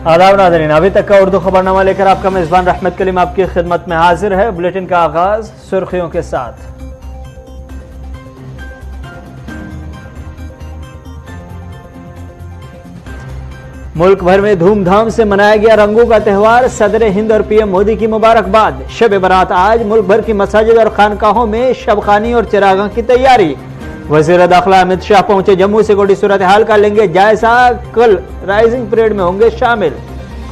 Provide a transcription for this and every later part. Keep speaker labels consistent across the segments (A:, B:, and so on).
A: आदाब नाज़रीन, अभी तक का उर्दू खबरनामा लेकर आपका मेज़बान रहमत कलीम आपकी खिदमत में हाजिर है। बुलेटिन का आगाज सुर्खियों के साथ। मुल्क भर में धूमधाम से मनाया गया रंगों का त्यौहार। सदर हिंद और पीएम मोदी की मुबारकबाद। शब बरात आज मुल्क भर की मसाजिद और खानकाहों में शबखानी और चिरागां की तैयारी। वज़ीर दाखिला अमित शाह पहुंचे जम्मू से गोडी सूरत हाल का लेंगे जायजा। कल राइजिंग परेड में होंगे शामिल।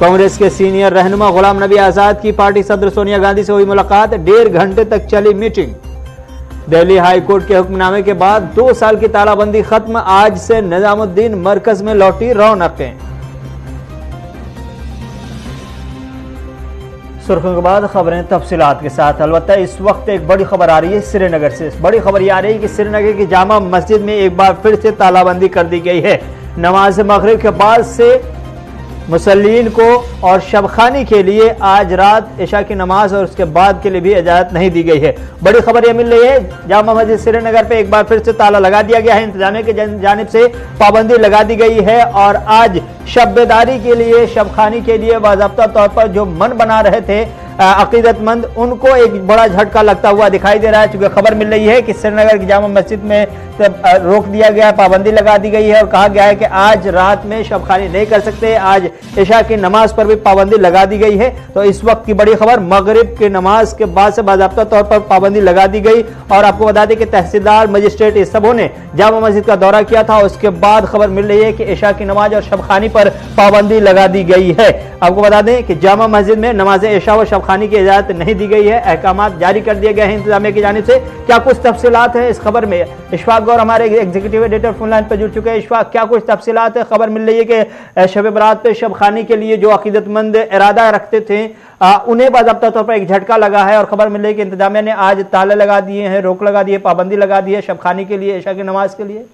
A: कांग्रेस के सीनियर रहनुमा गुलाम नबी आजाद की पार्टी सदर सोनिया गांधी से हुई मुलाकात। 1.5 घंटे तक चली मीटिंग। दिल्ली हाई कोर्ट के हुक्मनामे के बाद 2 साल की तालाबंदी खत्म। आज से निजामुद्दीन मरकज में लौटी रौनकें। सुर्खियों के बाद खबरें तफसीलात के साथ। अलबत्ता इस वक्त एक बड़ी खबर आ रही है श्रीनगर से। बड़ी खबर यह आ रही है कि श्रीनगर की जामा मस्जिद में एक बार फिर से तालाबंदी कर दी गई है। नमाज मगरिब के बाद से मुसल्लीन को और शबखानी के लिए आज रात इशा की नमाज और उसके बाद के लिए भी इजाजत नहीं दी गई है। बड़ी खबर यह मिल रही है जामा मस्जिद श्रीनगर पे एक बार फिर से ताला लगा दिया गया है। इंतजामिया की जानिब से पाबंदी लगा दी गई है और आज शब्बेदारी के लिए शबखानी के लिए बाज़ाब्ता तौर पर जो मन बना रहे थे अकीदतमंद, उनको एक बड़ा झटका लगता हुआ दिखाई दे रहा है। चूंकि खबर मिल रही है कि श्रीनगर की जामा मस्जिद में रोक दिया गया, पाबंदी लगा दी गई है और कहा गया है कि आज रात में शबखानी नहीं कर सकते। आज इशा की नमाज पर भी पाबंदी लगा दी गई है। तो इस वक्त की बड़ी खबर, मगरिब की नमाज के बाद से बाज़ाब्ता तौर पर पाबंदी लगा दी गई। और आपको बता दें कि तहसीलदार, मजिस्ट्रेट इस सबों ने जामा मस्जिद का दौरा किया था। उसके बाद खबर मिल रही है कि इशा की नमाज और शबखानी पर पाबंदी लगा दी गई है। आपको बता दें कि जामा मस्जिद में नमाज इशा व शबखानी की इजाजत नहीं दी गई है। अहकामात जारी कर दिए गए हैं इंतजामिया की जानिब से। क्या कुछ तफसीलात है इस खबर में? इशफाक गौर हमारे एग्जीक्यूटिव एडिटर फोन लाइन पर जुड़ चुके हैं। इशफाक, क्या कुछ तफसीलात है? खबर मिल रही है कि शब बरात पे शबखानी के लिए जो अकीदतमंद इरादा रखते थे उन्हें बाज़ाब्ता तौर पर एक झटका लगा है और खबर मिल रही है कि इंतजामिया ने आज ताले लगा दिए हैं, रोक लगा दिए, पाबंदी लगा दी है शबखानी के लिए, इशा की नमाज के लिए।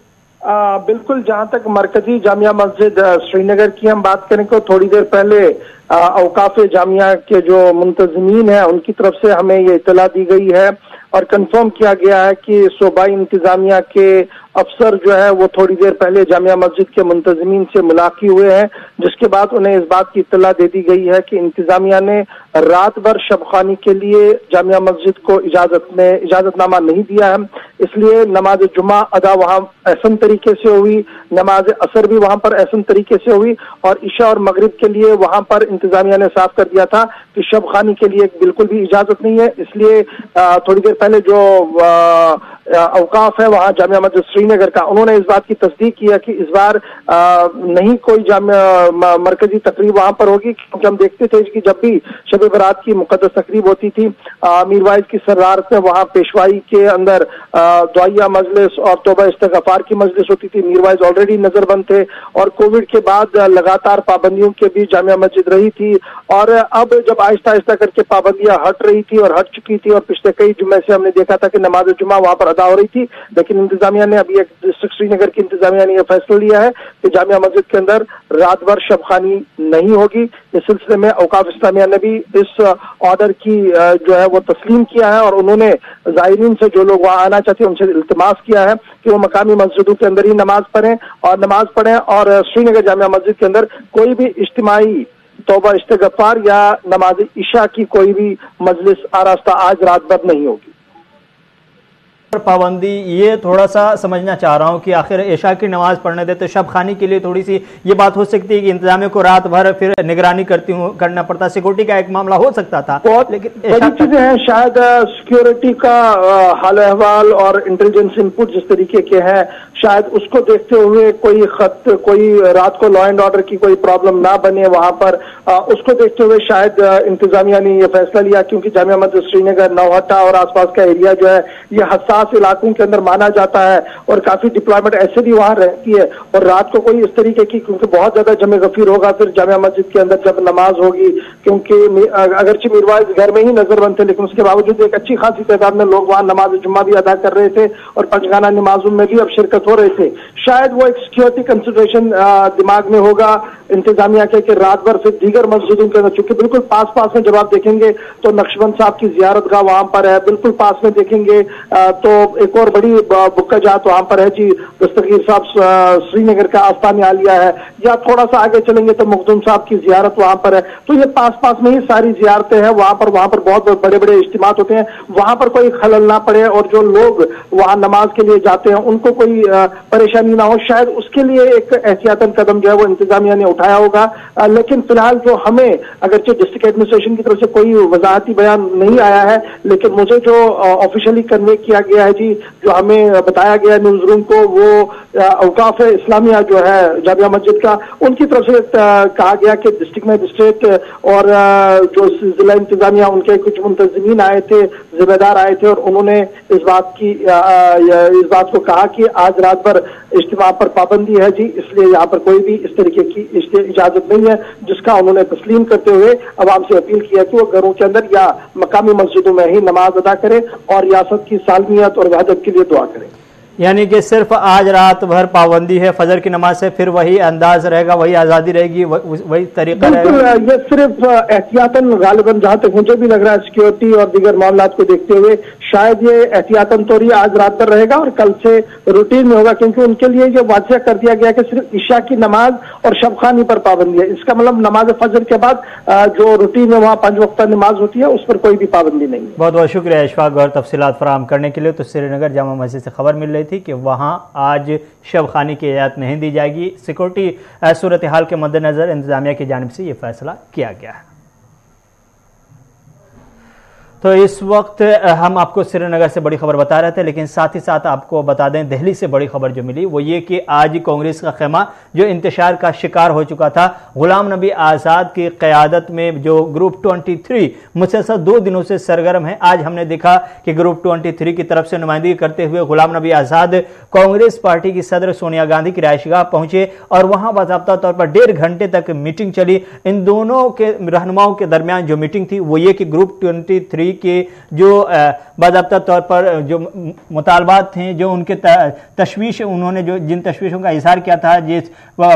B: बिल्कुल, जहां तक मरकजी जामिया मस्जिद श्रीनगर की हम बात करें तो थोड़ी देर पहले औकाफ जामिया के जो मुंतजमीन है उनकी तरफ से हमें ये इत्तला दी गई है और कंफर्म किया गया है कि सूबाई इंतजामिया के अफसर जो है वो थोड़ी देर पहले जामिया मस्जिद के मुंतजमीन से मुलाकी हुए हैं, जिसके बाद उन्हें इस बात की इत्तला दे दी गई है कि इंतजामिया ने रात भर शबखानी के लिए जामिया मस्जिद को इजाजतनामा नहीं दिया है। इसलिए नमाज जुमा अदा वहां ऐसन तरीके से हुई, नमाज असर भी वहां पर ऐसन तरीके से हुई और इशा और मगरिब के लिए वहां पर इंतजामिया ने साफ कर दिया था कि शबखानी के लिए बिल्कुल भी इजाजत नहीं है। इसलिए थोड़ी देर पहले जो औकाफ है वहां जामिया मस्जिद श्रीनगर का, उन्होंने इस बात की तस्दीक की है कि इस बार नहीं कोई जामिया मरकजी तकरीब वहां पर होगी, क्योंकि हम देखते थे कि जब भी शब बरात की मुकद्दस तकरीब होती थी मीरवाइज की सरारत में वहां पेशवाई के अंदर दुआया मजलिस और तौबा इस्तगफार की मजलिस होती थी। मीरवाइज ऑलरेडी नजरबंद थे और कोविड के बाद लगातार पाबंदियों के बीच जामिया मस्जिद रही थी और अब जब आहिस्ता आहिस्ता करके पाबंदियां हट रही थी और हट चुकी थी और पिछले कई जुम्मे से हमने देखा था कि नमाज जुमा वहां पर अदा हो रही थी, लेकिन इंतजामिया ने अभी डिस्ट्रिक्ट श्रीनगर की इंतजामिया ने यह फैसला लिया है कि जामिया मस्जिद के अंदर रात भर शबखानी नहीं होगी। इस सिलसिले में औकाफ इस्लामिया ने भी इस ऑर्डर की जो है वो तस्लीम किया है और उन्होंने ज़ायरीन से जो लोग वहां आना चाहते हैं उनसे इल्तिमास किया है कि वो मकामी मस्जिदों के अंदर ही नमाज पढ़ें और श्रीनगर जामिया मस्जिद के अंदर कोई भी इज्तिमाई तौबा इस्तगफार या नमाज इशा की कोई भी मजलिस आरास्ता आज रात भर नहीं होगी।
A: पाबंदी ये थोड़ा सा समझना चाह रहा हूँ कि आखिर इशा की नमाज पढ़ने देते शबखानी के लिए थोड़ी सी ये बात हो सकती है कि इंतजामिया को रात भर फिर निगरानी करना पड़ता, सिक्योरिटी का एक मामला हो सकता था। लेकिन
B: बड़ी चीजें हैं, शायद सिक्योरिटी का हाल अहवाल और इंटेलिजेंस इनपुट जिस तरीके के हैं शायद उसको देखते हुए कोई रात को लॉ एंड ऑर्डर की कोई प्रॉब्लम ना बने वहां पर, उसको देखते हुए शायद इंतजामिया ने यह फैसला लिया, क्योंकि जामिया मस्जिद श्रीनगर, नौहट्टा और आसपास का एरिया जो है ये हसास इलाकों के अंदर माना जाता है और काफी डिप्लॉयमेंट ऐसे भी वहां रहती है और रात को कोई इस तरीके की, क्योंकि बहुत ज्यादा जमे गफीर होगा फिर जामिया मस्जिद के अंदर जब नमाज होगी, क्योंकि अगरचे मीरवाइज घर में ही नजरबंद थे लेकिन उसके बावजूद एक अच्छी खासी तादाद में लोग वहां नमाज जुम्मा भी अदा कर रहे थे और पंचगाना नमाजों में भी अब शिरकत हो रहे थे। शायद वो एक सिक्योरिटी कंसिडरेशन दिमाग में होगा इंतजामिया के कि रात भर फिर दीगर मस्जिदों के अंदर, चूंकि बिल्कुल पास पास में जब आप देखेंगे तो नक्शबंद साहब की जियारतगाह वहां पर है, बिल्कुल पास में देखेंगे तो एक और बड़ी बुक्का जात वहां पर है जी, दस्तगीर साहब श्रीनगर का आस्थान आलिया है, या थोड़ा सा आगे चलेंगे तो मुख्दुम साहब की जियारत वहां पर है। तो ये पास पास में ही सारी जियारतें हैं, वहां पर बहुत बड़े बड़े इज्तिमात होते हैं, वहां पर कोई खलल ना पड़े और जो लोग वहां नमाज के लिए जाते हैं उनको कोई परेशानी ना हो, शायद उसके लिए एक एहतियातन कदम जो है वो इंतजामिया ने उठाया होगा। लेकिन फिलहाल जो हमें अगरचे डिस्ट्रिक्ट एडमिनिस्ट्रेशन की तरफ से कोई वजाहती बयान नहीं आया है, लेकिन मुझे जो ऑफिशियली कन्वे किया गया है जी, जो हमें बताया गया न्यूज रूम को, वो औकाफ इस्लामिया जो है जामिया मस्जिद का, उनकी तरफ से कहा गया कि डिस्ट्रिक्ट मजिस्ट्रेट और जो जिला इंतजामिया उनके कुछ मुंतजिमीन आए थे, जिम्मेदार आए थे, और उन्होंने इस बात को कहा कि आज रात भर इज्तिमा पर पाबंदी है जी, इसलिए यहाँ पर कोई भी इस तरीके की इजाजत नहीं है, जिसका उन्होंने तस्लीम करते हुए अवाम से अपील किया कि वो घरों के अंदर या मकामी मस्जिदों में ही नमाज अदा करें और रियासत की सालमियत और वहदत के लिए दुआ करें।
A: यानी कि सिर्फ आज रात भर पाबंदी है, फजर की नमाज से फिर वही अंदाज रहेगा, वही आज़ादी रहेगी, वही तरीका रहेगा।
B: ये सिर्फ एहतियातन, गालिबन जहां तक मुझे भी लग रहा है सिक्योरिटी और दीगर मामलात को देखते हुए, शायद ये एहतियातन तो ही आज रात भर रहेगा और कल से रूटीन में होगा, क्योंकि उनके लिए ये वाज़ेह कर दिया गया कि सिर्फ इशा की नमाज और शबखानी पर पाबंदी है। इसका मतलब नमाज फजर के बाद जो रूटीन में वहाँ 5 वक्त नमाज होती है उस पर कोई भी पाबंदी नहीं है।
A: बहुत बहुत शुक्रिया इशफाक गौर तफसीलात फराहम करने के लिए। तो श्रीनगर जामा मस्जिद से खबर मिल रही थी कि वहाँ आज शबखानी की इजाज़त नहीं दी जाएगी। सिक्योरिटी सूरत हाल के मद्देनज़र इंतजामिया की जानिब से ये फैसला किया गया है। तो इस वक्त हम आपको श्रीनगर से बड़ी खबर बता रहे थे, लेकिन साथ ही साथ आपको बता दें दिल्ली से बड़ी खबर जो मिली वो ये कि आज कांग्रेस का खेमा जो इंतशार का शिकार हो चुका था, गुलाम नबी आज़ाद की क़यादत में जो ग्रुप 23 मुसलसल 2 दिनों से सरगर्म है। आज हमने देखा कि ग्रुप 23 की तरफ से नुमाइंदगी करते हुए गुलाम नबी आज़ाद कांग्रेस पार्टी की सदर सोनिया गांधी की रिहायशगाह पहुंचे और वहां बाज़ाब्ता तौर पर 1.5 घंटे तक मीटिंग चली। इन दोनों के रहनुमाओं के दरमियान जो मीटिंग थी वो ये कि ग्रुप 23 के जो बाज़ाब्ता तौर पर जो मुतालबात थे, जो उनके तशवीश, उन्होंने जो जिन तशवीशों का इजहार किया था, जिन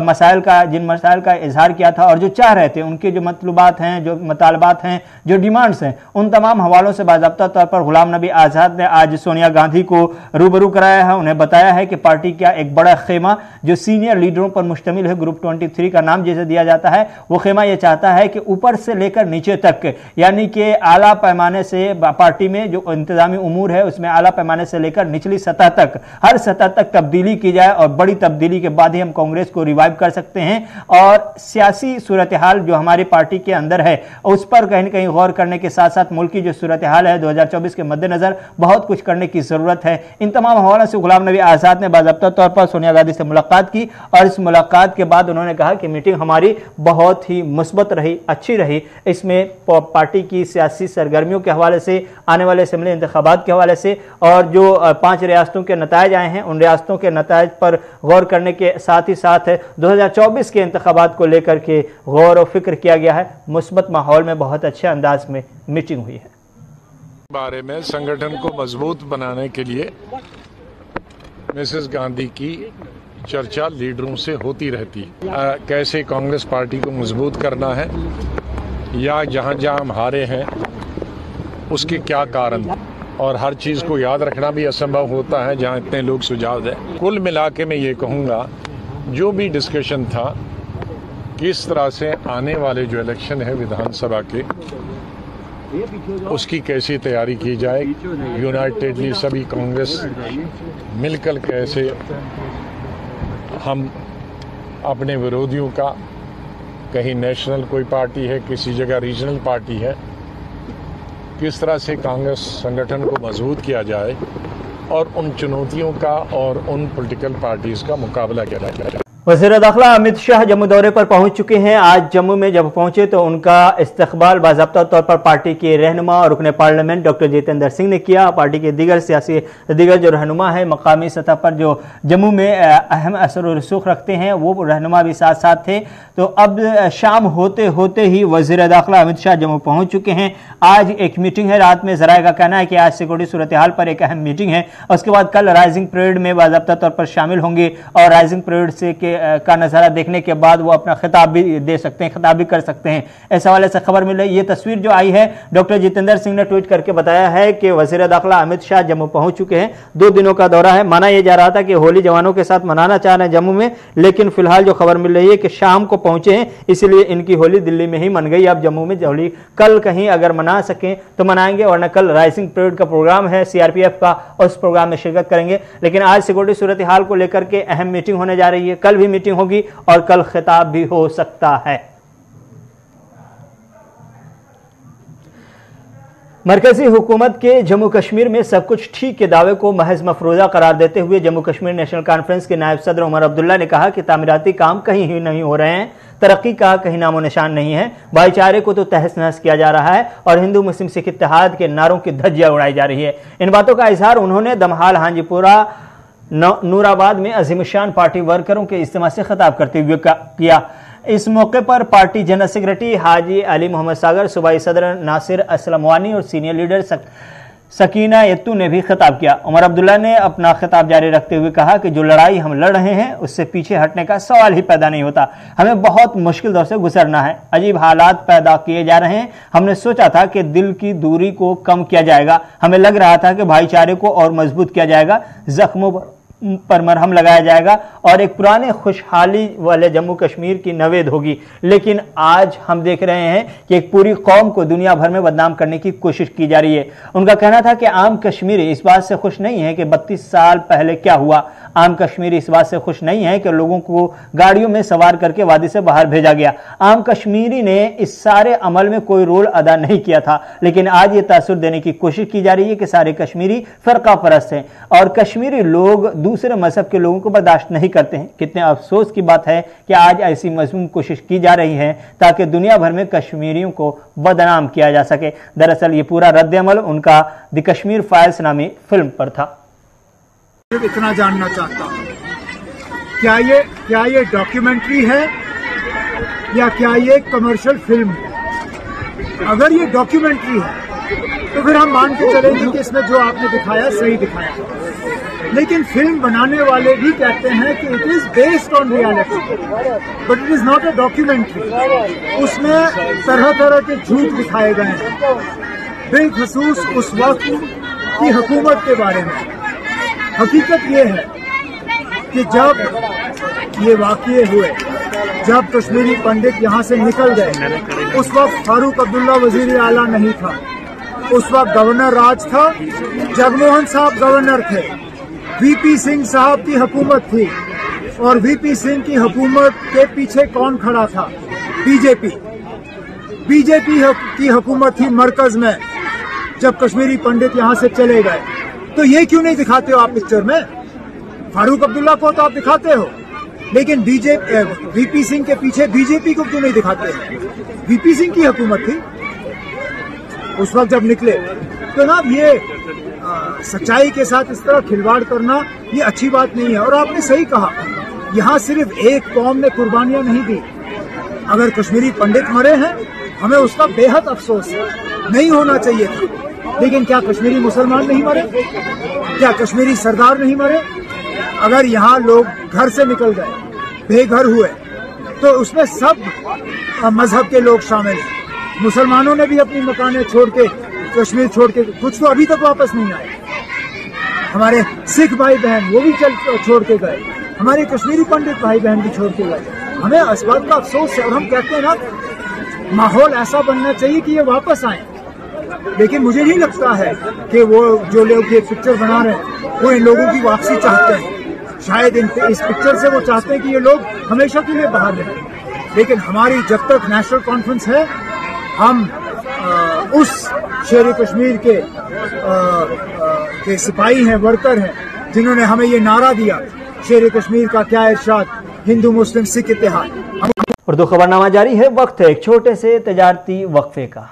A: मसाइल का इजहार किया था और जो चाह रहे थे, उनके जो मतलूबात हैं, जो मुतालबात हैं, जो डिमांड्स हैं, उन तमाम हवालों से बाज़ाब्ता तौर पर गुलाम नबी आज़ाद ने आज सोनिया गांधी को रूबरू कराया है। उन्हें बताया है कि पार्टी का एक बड़ा खेमा जो सीनियर लीडरों पर मुश्तमिल है, ग्रुप 23 का नाम जिसे दिया जाता है, वो खेमा ये चाहता है कि ऊपर से लेकर नीचे तक, यानी कि आला पैमाने से पार्टी में जो इंतजामी उमूर है उसमें आला पैमाने से लेकर निचली सतह तक, हर सतह तक तब्दीली की जाए और बड़ी तब्दीली के बाद ही हम कांग्रेस को रिवाइव कर सकते हैं। और सियासी सूरत हाल जो हमारी पार्टी के अंदर है उस पर कहीं न कहीं गौर करने के साथ साथ मुल्क की जो सूरत हाल है 2024 के मद्देनजर बहुत कुछ करने की जरूरत है। इन तमाम हवालों से गुलाम नबी आज़ाद ने बाज़ाब्ता तौर पर सोनिया गांधी से मुलाकात की और इस मुलाकात के बाद उन्होंने कहा कि मीटिंग हमारी बहुत ही मुस्बत रही, अच्छी रही। इसमें पार्टी की सियासी सरगर्मियों के हवाले से, आने वाले असेंबली इंतखाबात के हवाले से और जो 5 रियासतों के नतायज आए हैं उन रियासतों के नतायज पर गौर करने के साथ ही साथ 2024 के इंतखाबात को लेकर के गौर और फिक्र किया गया है। मुस्बत माहौल में बहुत अच्छे अंदाज में मीटिंग हुई है।
C: बारे में संगठन को मजबूत बनाने के लिए मिसेस गांधी की चर्चा लीडरों से होती रहती है। कैसे कांग्रेस पार्टी को मजबूत करना है या जहां जहां हम हारे हैं उसके क्या कारण, और हर चीज़ को याद रखना भी असंभव होता है जहां इतने लोग सुझाव दें। कुल मिला के मैं ये कहूँगा जो भी डिस्कशन था, किस तरह से आने वाले जो इलेक्शन है विधानसभा के उसकी कैसी तैयारी की जाए, यूनाइटेडली सभी कांग्रेस मिलकर कैसे हम अपने विरोधियों का, कहीं नेशनल कोई पार्टी है, किसी जगह रीजनल पार्टी है, किस तरह से कांग्रेस संगठन को मजबूत किया जाए और उन चुनौतियों का और उन पॉलिटिकल पार्टीज का मुकाबला किया जाए।
A: वज़ीर दाखिला अमित शाह जम्मू दौरे पर पहुंच चुके हैं। आज जम्मू में जब पहुंचे तो उनका इस्तकबाल बाज़ाब्ता तौर पर पार्टी के रहनुमा और रुकने पार्लियामेंट डॉक्टर जितेंद्र सिंह ने किया। पार्टी के दीगर जो रहनुमा है मकामी सतह पर जो जम्मू में अहम असर और रसूख रखते हैं वो रहनुमा भी साथ साथ थे। तो अब शाम होते होते ही वज़ीर दाखिला अमित शाह जम्मू पहुँच चुके हैं। आज एक मीटिंग है, रात में ज़राए का कहना है कि आज सिक्योरिटी सूरत हाल पर एक अहम मीटिंग है। उसके बाद कल राइजिंग परेड में बाज़ाब्ता तौर पर शामिल होंगे और राइजिंग परेड से के का नज़ारा देखने के बाद वो अपना खिताब भी दे सकते हैं, खिताब भी कर सकते हैं। इस हवाले से खबर मिल रही। ये तस्वीर जो आई है, डॉक्टर जितेंद्र सिंह ने ट्वीट करके बताया है कि वज़ीर दाखिला अमित शाह जम्मू पहुंच चुके हैं। 2 दिनों का दौरा है। माना यह जा रहा था कि होली जवानों के साथ मनाना चाह रहे हैं जम्मू में, लेकिन फिलहाल जो खबर मिल रही है कि शाम को पहुंचे हैं, इसलिए इनकी होली दिल्ली में ही मन गई। अब जम्मू में होली कल कहीं अगर मना सकें तो मनाएंगे, वरना कल राइजिंग परेड का प्रोग्राम है सीआरपीएफ का, उस प्रोग्राम में शिरकत करेंगे। लेकिन आज सिक्योरिटी सूरत हाल को लेकर के अहम मीटिंग होने जा रही है। कल भी मीटिंग होगी और कल खिताब भी हो सकता है। मरकजी हुकूमत के जम्मू कश्मीर में सब कुछ ठीक के दावे को महज मफरूजा करार देते हुए जम्मू कश्मीर नेशनल कॉन्फ्रेंस के नायब सदर उमर अब्दुल्ला ने कहा कि तामीराती काम कहीं ही नहीं हो रहे हैं, तरक्की का कहीं नामो निशान नहीं है, भाईचारे को तो तहस नहस किया जा रहा है और हिंदू मुस्लिम सिख इत्तेहाद के नारों की धज्जियां उड़ाई जा रही है। इन बातों का इजहार उन्होंने दमहाल हांजीपुरा नूराबाद में अजीमशान पार्टी वर्करों के इज्तिमा से खिताब करते हुए किया। इस मौके पर party general secretary Haji Ali Mohammad Sagar, सूबाई सदर नासिर असलम वानी और सीनियर लीडर सकीना यत्तू ने भी खिताब किया। उमर अब्दुल्ला ने अपना खिताब जारी रखते हुए कहा कि जो लड़ाई हम लड़ रहे हैं उससे पीछे हटने का सवाल ही पैदा नहीं होता। हमें बहुत मुश्किल दौर से गुजरना है, अजीब हालात पैदा किए जा रहे हैं। हमने सोचा था कि दिल की दूरी को कम किया जाएगा, हमें लग रहा था कि भाईचारे को और मजबूत किया जाएगा, जख्मों पर मरहम लगाया जाएगा और एक पुराने खुशहाली वाले जम्मू कश्मीर की नवेद होगी। लेकिन आज हम देख रहे हैं कि एक पूरी कौम को दुनिया भर में बदनाम करने की कोशिश की जा रही है। उनका कहना था कि आम कश्मीरी इस बात से खुश नहीं है कि 32 साल पहले क्या हुआ। आम कश्मीरी इस बात से खुश नहीं है कि लोगों को गाड़ियों में सवार करके वादी से बाहर भेजा गया। आम कश्मीरी ने इस सारे अमल में कोई रोल अदा नहीं किया था, लेकिन आज ये तासुर देने की कोशिश की जा रही है कि सारे कश्मीरी फरका परस्त हैं और कश्मीरी लोग दूसरे मजहब के लोगों को बर्दाश्त नहीं करते हैं। कितने अफसोस की बात है कि आज ऐसी मजमूम कोशिश की जा रही है ताकि दुनिया भर में कश्मीरियों को बदनाम किया जा सके। दरअसल ये पूरा रद्द-ए-अमल उनका द कश्मीर फाइल्स नामी फिल्म पर था।
D: इतना जानना चाहता हूं, क्या ये डॉक्यूमेंट्री है या क्या ये कमर्शियल फिल्म है? अगर ये डॉक्यूमेंट्री है तो फिर हम मान के चलेंगे कि इसमें जो आपने दिखाया सही दिखाया, लेकिन फिल्म बनाने वाले भी कहते हैं कि it is based on reality, but it is not a documentary. उसमें तरह तरह के झूठ दिखाए गए हैं, बेखसूस उस वक्त की हुकूमत के बारे में। हकीकत ये है कि जब ये वाक़ये हुए, जब कश्मीरी पंडित यहाँ से निकल गए, उस वक्त फारूक अब्दुल्ला वजीर आला नहीं था, उस वक्त गवर्नर राज था, जगमोहन साहब गवर्नर थे, वीपी सिंह साहब की हुकूमत थी और वीपी सिंह की हुकूमत के पीछे कौन खड़ा था? बीजेपी की हुकूमत थी मरकज में जब कश्मीरी पंडित यहाँ से चले गए। तो ये क्यों नहीं दिखाते हो आप पिक्चर में? फारूक अब्दुल्ला को तो आप दिखाते हो, लेकिन वीपी सिंह के पीछे बीजेपी को क्यों नहीं दिखाते? वीपी सिंह की हुकूमत थी उस वक्त जब निकले। तो ना ये सच्चाई के साथ इस तरह खिलवाड़ करना ये अच्छी बात नहीं है। और आपने सही कहा, यहाँ सिर्फ एक कौम ने कुर्बानियां नहीं दी। अगर कश्मीरी पंडित मरे हैं, हमें उसका बेहद अफसोस है, नहीं होना चाहिए था। लेकिन क्या कश्मीरी मुसलमान नहीं मरे? क्या कश्मीरी सरदार नहीं मरे? अगर यहाँ लोग घर से निकल गए, बेघर हुए, तो उसमें सब मजहब के लोग शामिल हैं। मुसलमानों ने भी अपनी मकानें छोड़ के, कश्मीर छोड़ के, कुछ तो अभी तक वापस नहीं आए। हमारे सिख भाई बहन वो भी छोड़ के गए, हमारे कश्मीरी पंडित भाई बहन भी छोड़ के गए। हमें इस बात का अफसोस है और हम कहते हैं ना, माहौल ऐसा बनना चाहिए कि ये वापस आए। लेकिन मुझे नहीं लगता है कि वो जो लोग ये पिक्चर बना रहे हैं वो इन लोगों की वापसी चाहते हैं। शायद इस पिक्चर से वो चाहते हैं कि ये लोग हमेशा के लिए बाहर रहें। लेकिन हमारी जब तक नेशनल कॉन्फ्रेंस है, हम उस शेर कश्मीर के सिपाही हैं, वर्कर हैं, जिन्होंने हमें ये नारा दिया, शेर कश्मीर का क्या इरशाद, हिंदू मुस्लिम सिख इत्तेहाद।
A: उर्दू खबरनामा जारी है। वक्त है एक छोटे से तजारती वक्फे का।